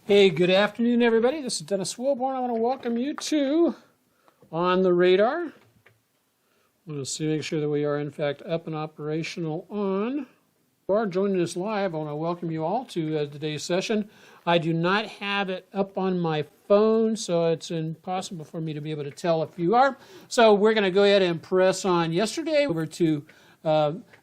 Hey, good afternoon, everybody. This is Dennis Wilborn. I want to welcome you to On the Radar. We'll see, make sure that we are, in fact, up and operational on. If you are joining us live, I want to welcome you all to today's session. I do not have it up on my phone, so it's impossible for me to be able to tell if you are. So we're going to go ahead and press on. Yesterday, over to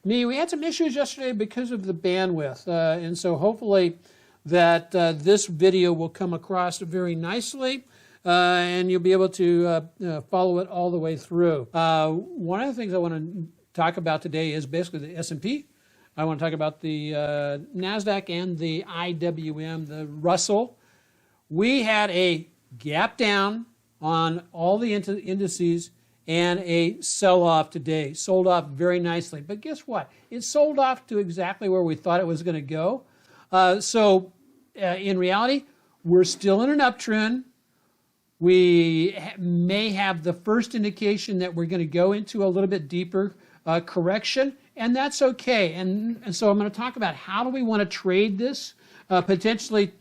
me. We had some issues yesterday because of the bandwidth, and so hopefully that this video will come across very nicely, and you'll be able to follow it all the way through. One of the things I want to talk about today is basically the S&P. I want to talk about the NASDAQ and the IWM, the Russell. We had a gap down on all the indices and a sell-off today. Sold off very nicely. But guess what? It sold off to exactly where we thought it was going to go. In reality, we're still in an uptrend. We may have the first indication that we're going to go into a little bit deeper correction, and that's okay. And so I'm going to talk about how do we want to trade this potentially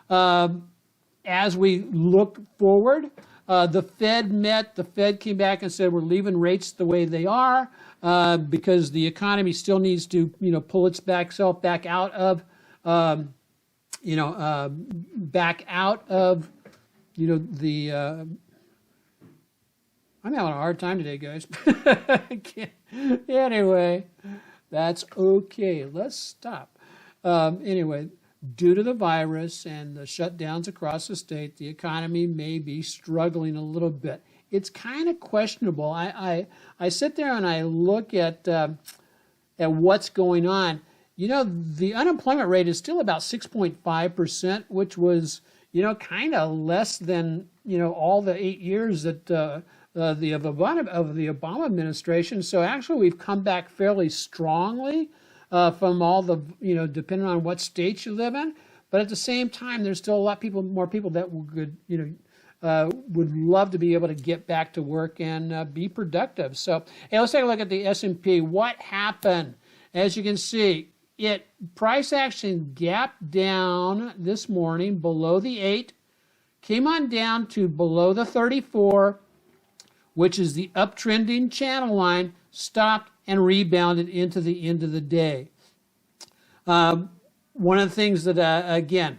as we look forward. The Fed came back and said we're leaving rates the way they are because the economy still needs to, pull itself back out of, back out of, the. I'm having a hard time today, guys. Anyway, that's okay. Let's stop. Anyway. Due to the virus and the shutdowns across the state, the economy may be struggling a little bit. It's kind of questionable. I sit there and I look at what's going on. The unemployment rate is still about 6.5%, which was, kind of less than, all the 8 years that of the Obama administration. So actually, we've come back fairly strongly. From all the, depending on what state you live in. But at the same time, there's still a lot more people that would, would love to be able to get back to work and be productive. So, hey, let's take a look at the S&P. What happened? As you can see, price action gapped down this morning below the 8, came on down to below the 34, which is the uptrending channel line, stopped and rebounded into the end of the day. One of the things that, again,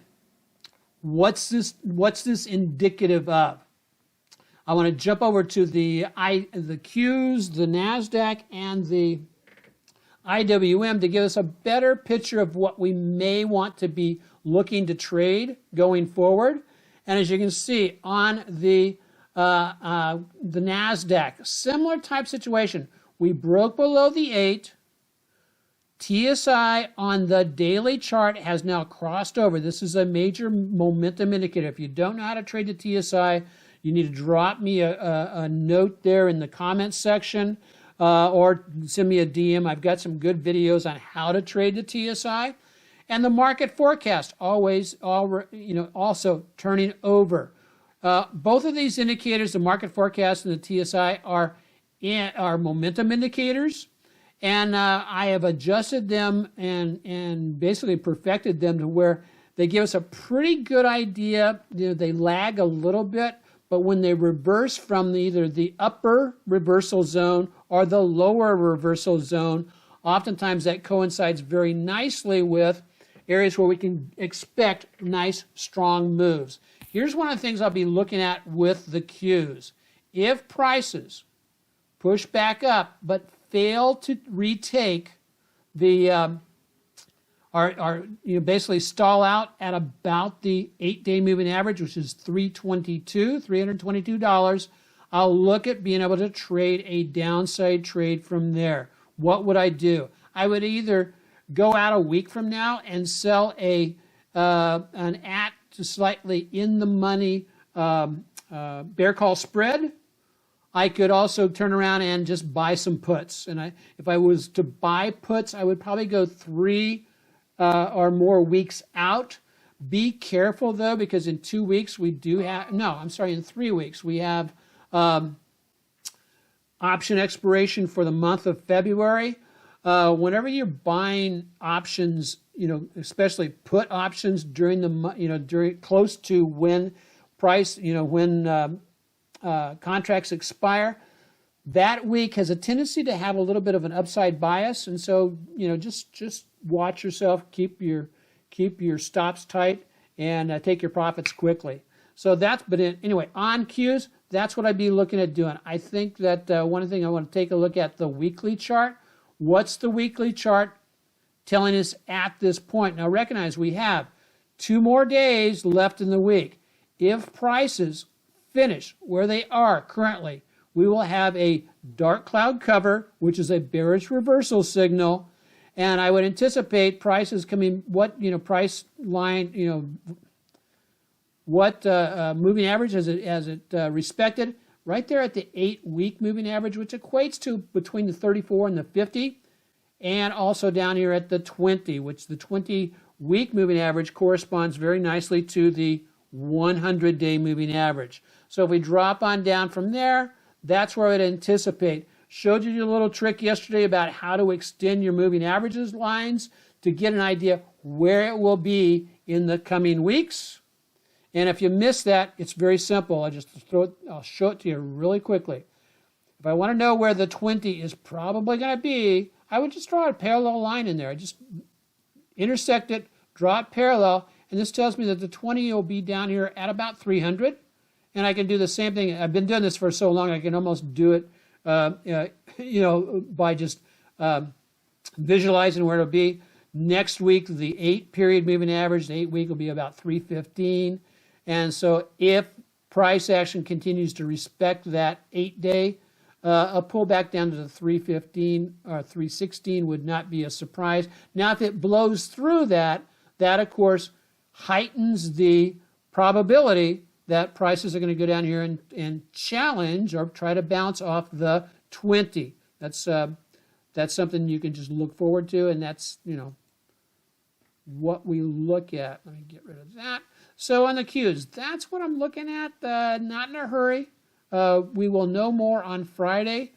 what's this indicative of? I want to jump over to the Qs, the NASDAQ, and the IWM to give us a better picture of what we may want to be looking to trade going forward. And as you can see on the NASDAQ, similar type situation. We broke below the 8. TSI on the daily chart has now crossed over. This is a major momentum indicator. If you don't know how to trade the TSI, you need to drop me a note there in the comments section or send me a DM. I've got some good videos on how to trade the TSI. And the market forecast, also turning over. Both of these indicators, the market forecast and the TSI, are momentum indicators, and I have adjusted them and basically perfected them to where they give us a pretty good idea. They lag a little bit, but when they reverse from either the upper reversal zone or the lower reversal zone, oftentimes that coincides very nicely with areas where we can expect nice, strong moves. Here's one of the things I'll be looking at with the Qs. If prices push back up, but fail to retake the, basically stall out at about the 8-day moving average, which is $322, I'll look at being able to trade a downside trade from there. What would I do? I would either go out a week from now and sell an at to slightly in the money bear call spread. I could also turn around and just buy some puts. And if I was to buy puts, I would probably go 3 or more weeks out. Be careful, though, because in 2 weeks we do have, in 3 weeks we have option expiration for the month of February. whenever you're buying options, especially put options during the, during close to when price, when contracts expire, that week has a tendency to have a little bit of an upside bias. And so, just watch yourself, keep your stops tight, and take your profits quickly. So anyway, on Qs, that's what I'd be looking at doing. I think that one thing I want to take a look at the weekly chart. What's the weekly chart telling us at this point? Now recognize we have 2 more days left in the week. If prices finish where they are currently, we will have a dark cloud cover, which is a bearish reversal signal, and I would anticipate prices coming, price line, what moving average as it respected, right there at the 8-week moving average, which equates to between the 34 and the 50, and also down here at the 20, which the 20-week moving average corresponds very nicely to the 100-day moving average. So if we drop on down from there, that's where I'd anticipate. Showed you a little trick yesterday about how to extend your moving averages lines to get an idea where it will be in the coming weeks. And if you miss that, it's very simple. I'll show it to you really quickly. If I want to know where the 20 is probably going to be, I would just draw a parallel line in there. I just intersect it, draw it parallel, and this tells me that the 20 will be down here at about 300. And I can do the same thing. I've been doing this for so long, I can almost do it, by just visualizing where it'll be. Next week, the 8-period moving average, the 8-week will be about 315. And so if price action continues to respect that 8-day, a pullback down to the 315 or 316 would not be a surprise. Now, if it blows through that of course heightens the probability that prices are going to go down here and challenge or try to bounce off the 20. That's something you can just look forward to, and that's what we look at. Let me get rid of that. So on the Qs, that's what I'm looking at. Not in a hurry. We will know more on Friday.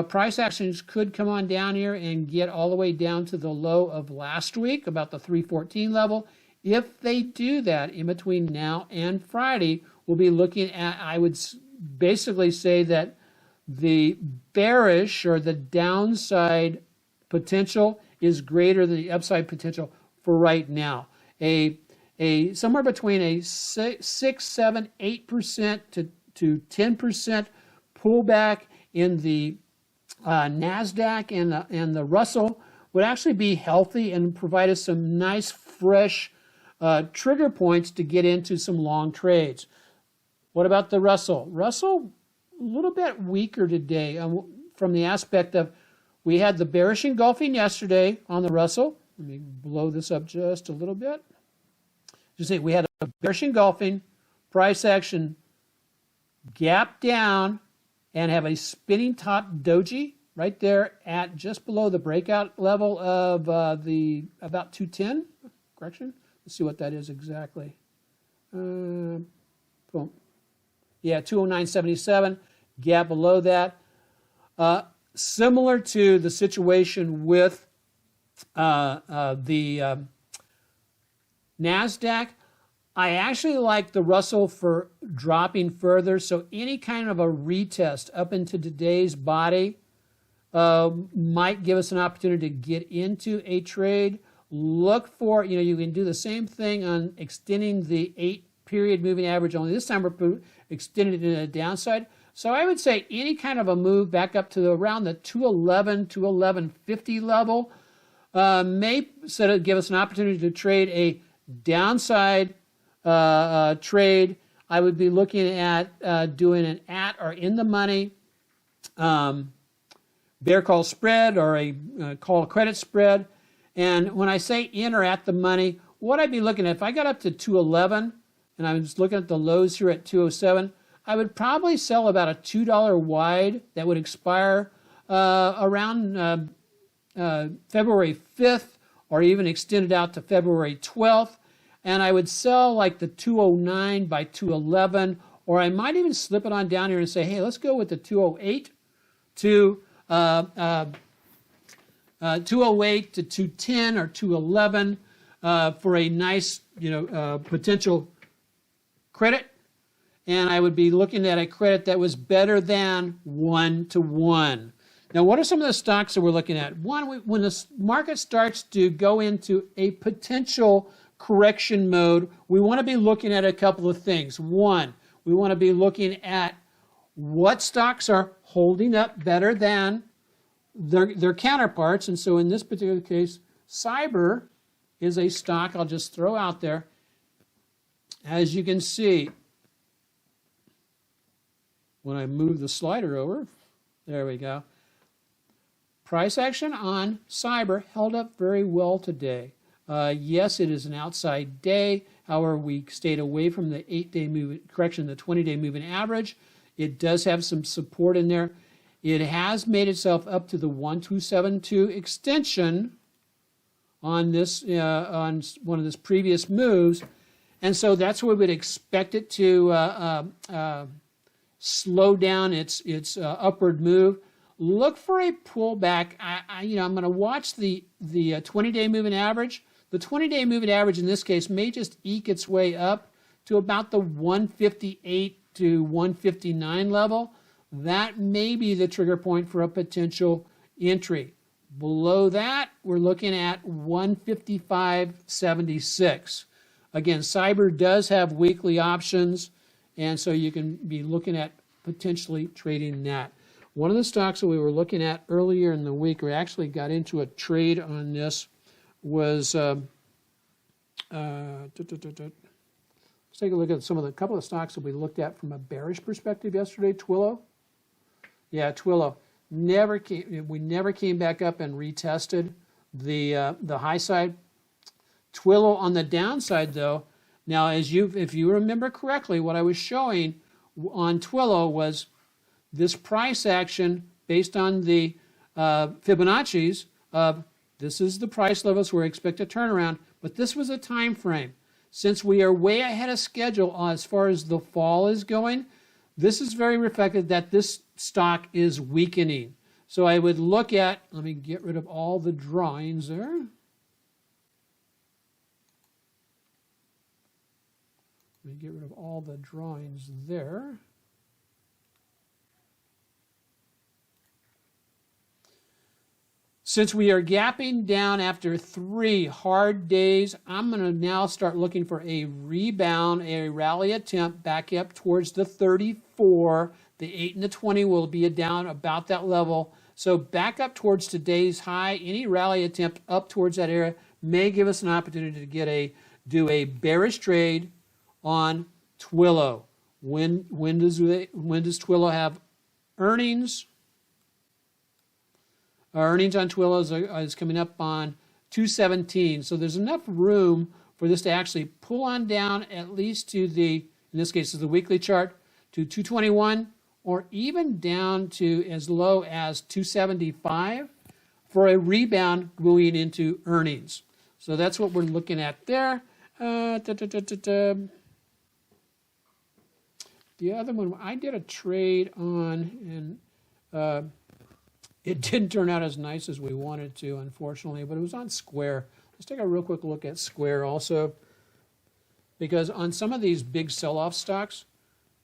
Price actions could come on down here and get all the way down to the low of last week, about the 314 level. If they do that in between now and Friday, we'll be looking at, I would basically say that the bearish or the downside potential is greater than the upside potential for right now. Somewhere between a 6, 7, 8% to 10% pullback in the NASDAQ and the Russell would actually be healthy and provide us some nice fresh trigger points to get into some long trades. What about the Russell? Russell, a little bit weaker today from the aspect of we had the bearish engulfing yesterday on the Russell. Let me blow this up just a little bit. You see, we had a bearish engulfing, price action gap down, and have a spinning top doji right there at just below the breakout level of the about 210. Correction. Let's see what that is exactly. Boom. Yeah, 209.77, gap below that. Similar to the situation with the NASDAQ, I actually like the Russell for dropping further. So any kind of a retest up into today's body might give us an opportunity to get into a trade. Look for, you can do the same thing on extending the 8-period moving average, only this time we're extended it to the downside. So I would say any kind of a move back up to around the 211 to 1150 level may sort of give us an opportunity to trade a downside trade. I would be looking at doing an at or in the money bear call spread or a call credit spread. And when I say in or at the money, what I'd be looking at, if I got up to 211 and I was looking at the lows here at 207, I would probably sell about a $2 wide that would expire around February 5th or even extend it out to February 12th. And I would sell like the 209 by 211, or I might even slip it on down here and say, hey, let's go with the 208 to 208 to 210 or 211 for a nice, potential credit. And I would be looking at a credit that was better than 1-to-1. Now, what are some of the stocks that we're looking at? One, when the market starts to go into a potential correction mode, we want to be looking at a couple of things. One, we want to be looking at what stocks are holding up better than their counterparts. And so in this particular case, CYBR is a stock I'll just throw out there. As you can see, when I move the slider over, there we go. Price action on CYBR held up very well today. Yes, it is an outside day. However, we stayed away from the 8-day moving correction, the 20-day moving average. It does have some support in there. It has made itself up to the 1272 extension on this on one of this previous moves, and so that's where we would expect it to slow down its upward move. Look for a pullback. I'm going to watch the 20-day moving average. The 20-day moving average in this case may just eke its way up to about the 158 to 159 level. That may be the trigger point for a potential entry. Below that, we're looking at 155.76. Again, CYBR does have weekly options, and so you can be looking at potentially trading that. One of the stocks that we were looking at earlier in the week, we actually got into a trade on this, was let's take a look at a couple of stocks that we looked at from a bearish perspective yesterday. Twilio. Yeah, Twilio. We never came back up and retested the high side. Twilio on the downside, though. Now, if you remember correctly, what I was showing on Twilio was this price action based on the Fibonacci's of this is the price levels where we expect a turnaround, but this was a time frame. Since we are way ahead of schedule as far as the fall is going, this is very reflective that this stock is weakening. So I would look at, let me get rid of all the drawings there. Let me get rid of all the drawings there. Since we are gapping down after 3 hard days, I'm going to now start looking for a rebound, a rally attempt back up towards the 34. The 8 and the 20 will be down about that level. So back up towards today's high. Any rally attempt up towards that area may give us an opportunity to do a bearish trade on Twilio. When does Twilio have earnings? Our earnings on Twilio is coming up on 217. So there's enough room for this to actually pull on down at least to in this case is the weekly chart, to 221 or even down to as low as 275 for a rebound going into earnings. So that's what we're looking at there. The other one I did a trade on, and it didn't turn out as nice as we wanted to, unfortunately, but it was on Square. Let's take a real quick look at Square also, because on some of these big sell-off stocks,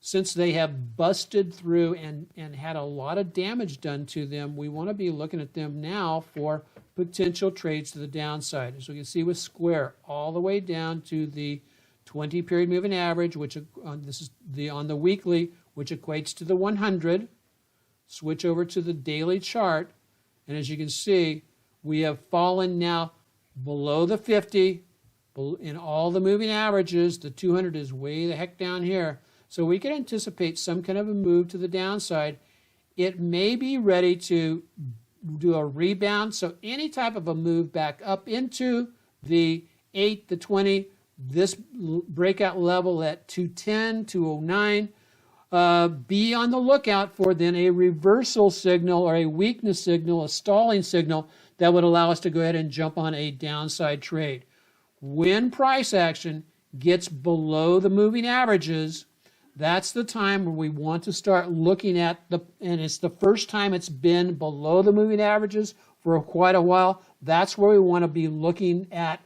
since they have busted through and had a lot of damage done to them, we want to be looking at them now for potential trades to the downside. As we can see with Square, all the way down to the 20-period moving average, which this is on the weekly, which equates to the 100. Switch over to the daily chart, and as you can see, we have fallen now below the 50 in all the moving averages. The 200 is way the heck down here. So we can anticipate some kind of a move to the downside. It may be ready to do a rebound. So any type of a move back up into the 8, the 20, this breakout level at 210, 209. Be on the lookout for then a reversal signal or a weakness signal, a stalling signal that would allow us to go ahead and jump on a downside trade. When price action gets below the moving averages, that's the time where we want to start looking at and it's the first time it's been below the moving averages for quite a while, that's where we want to be looking at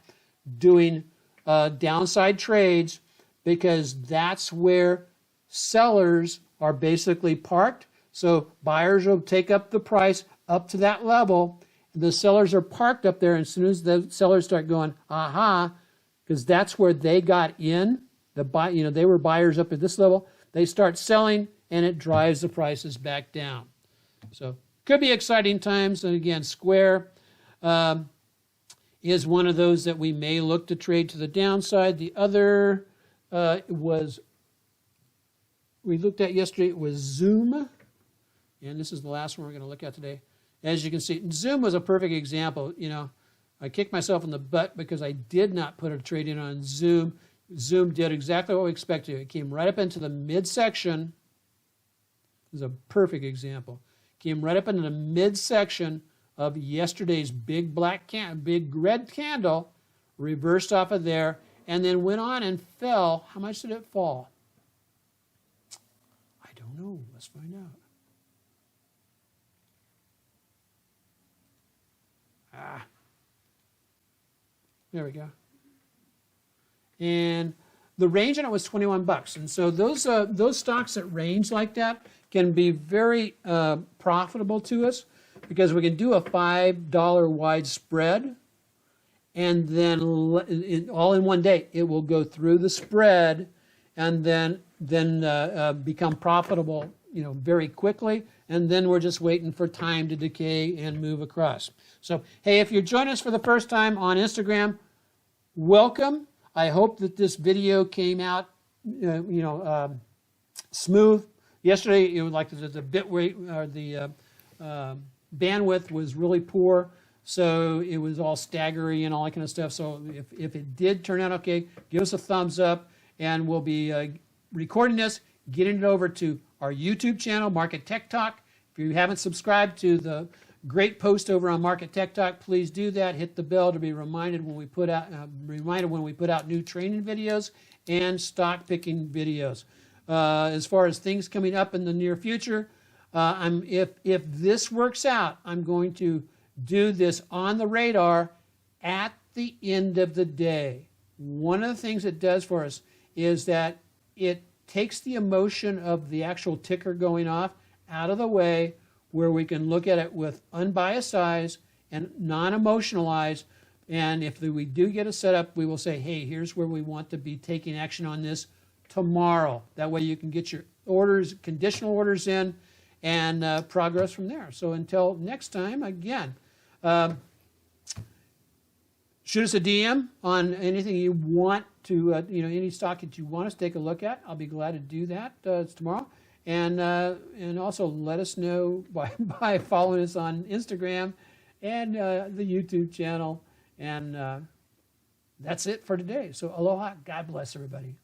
doing downside trades, because that's where sellers are basically parked. So buyers will take up the price up to that level. The sellers are parked up there, and as soon as the sellers start going, aha, because that's where they got in, they were buyers up at this level, they start selling, and it drives the prices back down. So could be exciting times. And again, Square is one of those that we may look to trade to the downside. The other we looked at yesterday, it was Zoom. And this is the last one we're going to look at today. As you can see, Zoom was a perfect example. I kicked myself in the butt because I did not put a trade in on Zoom. Zoom did exactly what we expected. It came right up into the midsection. This is a perfect example. Came right up into the midsection of yesterday's big red candle, reversed off of there, and then went on and fell. How much did it fall? I don't know. Let's find out. There we go. And the range on it was 21 bucks. And so those stocks that range like that can be very profitable to us, because we can do a $5 wide spread, and then all in one day it will go through the spread and then become profitable, very quickly. And then we're just waiting for time to decay and move across. So, hey, if you're joining us for the first time on Instagram, welcome. I hope that this video came out, smooth. Yesterday, it was like the bit rate or the bandwidth was really poor, so it was all staggery and all that kind of stuff. So if it did turn out okay, give us a thumbs up, and we'll be recording this, getting it over to our YouTube channel, Market Tech Talk. If you haven't subscribed to the great post over on Market Tech Talk, please do that. Hit the bell to be reminded when we put out new training videos and stock picking videos. As far as things coming up in the near future, if this works out, I'm going to do this on the radar at the end of the day. One of the things it does for us is that it takes the emotion of the actual ticker going off out of the way, where we can look at it with unbiased eyes and non-emotional eyes. And if we do get a setup, we will say, hey, here's where we want to be taking action on this tomorrow. That way you can get your orders, conditional orders in, and progress from there. So until next time, again, shoot us a DM on anything you want to, any stock that you want us to take a look at. I'll be glad to do that tomorrow. And also let us know by following us on Instagram and the YouTube channel. And that's it for today. So aloha. God bless everybody.